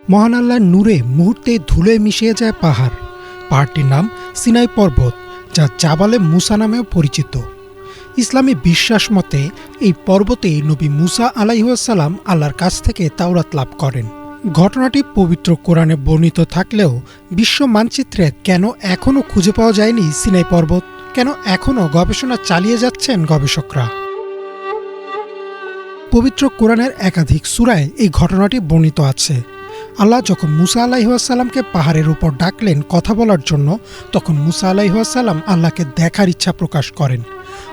মহান আল্লাহর নূরে মুহূর্তে ধুলোয় মিশিয়ে যায় পাহাড়। পাহাড়টির নাম সিনাই পর্বত, যা জাবালে মুসা নামেও পরিচিত। ইসলামী বিশ্বাস মতে এই পর্বতেই নবী মুসা আলাইহিসসালাম আল্লাহর কাছ থেকে তাওরাত লাভ করেন। ঘটনাটি পবিত্র কোরআনে বর্ণিত থাকলেও বিশ্ব মানচিত্রে কেন এখনও খুঁজে পাওয়া যায়নি সিনাই পর্বত? কেন এখনও গবেষণা চালিয়ে যাচ্ছেন গবেষকরা? পবিত্র কোরআনের একাধিক সূরায় এই ঘটনাটি বর্ণিত আছে। আল্লাহ যখন মুসা আলাইহিসসালামকে পাহাড়ের উপর ডাকলেন কথা বলার জন্য, তখন মুসা আলাইহিসসালাম আল্লাহকে দেখার ইচ্ছা প্রকাশ করেন।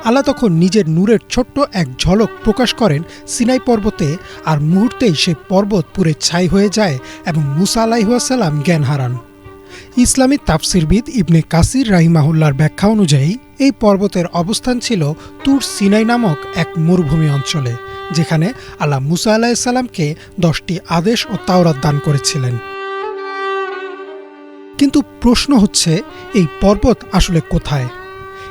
আল্লাহ তখন নিজের নূরের ছোট্ট এক ঝলক প্রকাশ করেন সিনাই পর্বতে, আর মুহূর্তেই সেই পর্বত পুরে ছাই হয়ে যায় এবং মুসা আলাইহিসসালাম জ্ঞান হারান। ইসলামী তাফসিরবিদ ইবনে কাসির রাহিমাহুল্লাহর ব্যাখ্যা অনুযায়ী এই পর্বতের অবস্থান ছিল তুর সিনাই নামক এক মরুভূমি অঞ্চলে, যেখানে আল্লাহ মুসা আলাইহিসসালামকে 10টি আদেশ ও তাওরাত দান করেছিলেন। কিন্তু প্রশ্ন হচ্ছে, এই পর্বত আসলে কোথায়?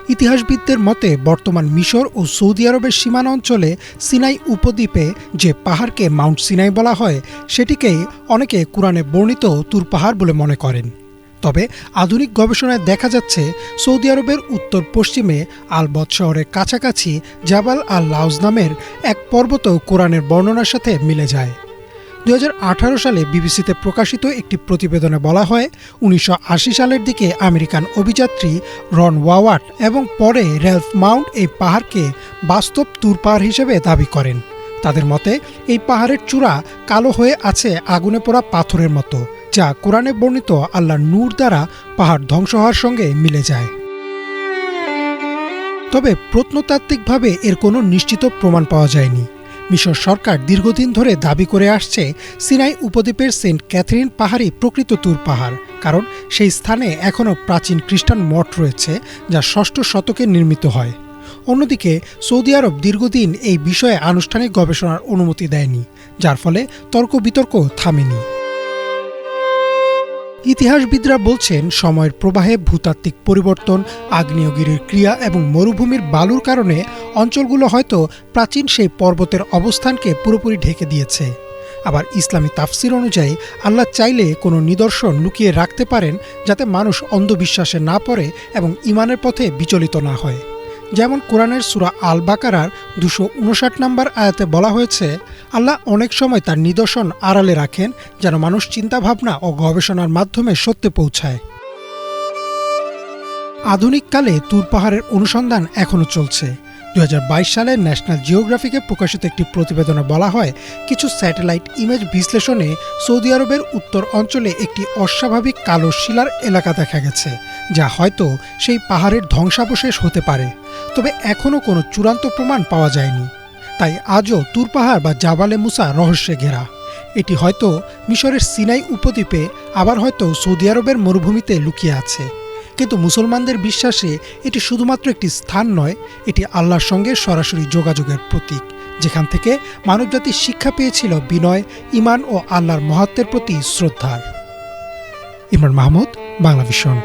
ইতিহাসবিদদের মতে বর্তমান মিশর ও সৌদি আরবের সীমানা অঞ্চলে সিনাই উপদ্বীপে যে পাহাড়কে মাউন্ট সিনাই বলা হয়, সেটিকেই অনেকে কুরআনে বর্ণিত তুর পাহাড় বলে মনে করেন। তবে আধুনিক গবেষণায় দেখা যাচ্ছে সৌদি আরবের উত্তর পশ্চিমে আল-বদ শহরের কাছাকাছি জাবাল আল-লাউজ নামের এক পর্বতও কোরআনের বর্ণনার সাথে মিলে যায়। 2018 সালে বিবিসিতে প্রকাশিত একটি প্রতিবেদনে বলা হয়, 1980 সালের দিকে আমেরিকান অভিযাত্রী রন ওয়াওয়াট এবং পরে র্যালফ মাউন্ট এই পাহাড়কে বাস্তব তুর পাহাড় হিসেবে দাবি করেন। তাদের মতে এই পাহাড়ের চূড়া কালো হয়ে আছে আগুনে পোড়া পাথরের মতো, যা কোরআনে বর্ণিত আল্লাহর নূর দ্বারা পাহাড় ধ্বংস হওয়ার সঙ্গে মিলে যায়। তবে প্রত্নতাত্ত্বিকভাবে এর কোনো নিশ্চিত প্রমাণ পাওয়া যায়নি। মিশর সরকার দীর্ঘদিন ধরে দাবি করে আসছে সিনাই উপদ্বীপের সেন্ট ক্যাথরিন পাহাড়ই প্রকৃত তুর পাহাড়, কারণ সেই স্থানে এখনও প্রাচীন খ্রিস্টান মঠ রয়েছে, যা 6ষ্ঠ শতকে নির্মিত হয়। অন্যদিকে সৌদি আরব দীর্ঘদিন এই বিষয়ে আনুষ্ঠানিক গবেষণার অনুমতি দেয়নি, যার ফলে তর্ক বিতর্ক থামেনি। ইতিহাসবিদরা বলছেন, সময়ের প্রবাহে ভূতাত্ত্বিক পরিবর্তন, আগ্নেয়গিরির ক্রিয়া এবং মরুভূমির বালুর কারণে অঞ্চলগুলো হয়তো প্রাচীন সেই পর্বতের অবস্থানকে পুরোপুরি ঢেকে দিয়েছে। আবার ইসলামী তাফসির অনুযায়ী আল্লাহ চাইলে কোনো নিদর্শন লুকিয়ে রাখতে পারেন, যাতে মানুষ অন্ধবিশ্বাসে না পড়ে এবং ঈমানের পথে বিচলিত না হয়। যেমন কোরআনের সূরা আল বাকারার 259 নম্বর আয়াতে বলা হয়েছে, আল্লাহ অনেক সময় তার নিদর্শন আড়ালে রাখেন, যেন মানুষ চিন্তাভাবনা ও গবেষণার মাধ্যমে সত্যে পৌঁছায়। আধুনিক কালে তুর পাহাড়ের অনুসন্ধান এখনও চলছে। 2022 সালে ন্যাশনাল জিওগ্রাফিকে প্রকাশিত একটি প্রতিবেদনে বলা হয়, কিছু স্যাটেলাইট ইমেজ বিশ্লেষণে সৌদি আরবের উত্তর অঞ্চলে একটি অস্বাভাবিক কালো শিলার এলাকা দেখা গেছে, যা হয়তো সেই পাহাড়ের ধ্বংসাবশেষ হতে পারে। তবে এখনও কোনো চূড়ান্ত প্রমাণ পাওয়া যায়নি। তাই আজও তুর পাহাড় বা জাবালে মুসা রহস্যে ঘেরা। এটি হয়তো মিশরের সিনাই উপদ্বীপে, আবার হয়তো সৌদি আরবের মরুভূমিতে লুকিয়ে আছে। কিন্তু মুসলমানদের বিশ্বাসে এটি শুধুমাত্র একটি স্থান নয়, এটি আল্লাহর সঙ্গে সরাসরি যোগাযোগের প্রতীক, যেখান থেকে মানবজাতি শিক্ষা পেয়েছিল বিনয়, ঈমান ও আল্লাহর মহত্বের প্রতি শ্রদ্ধার। ইমরান মাহমুদ, বাংলা ভিশন।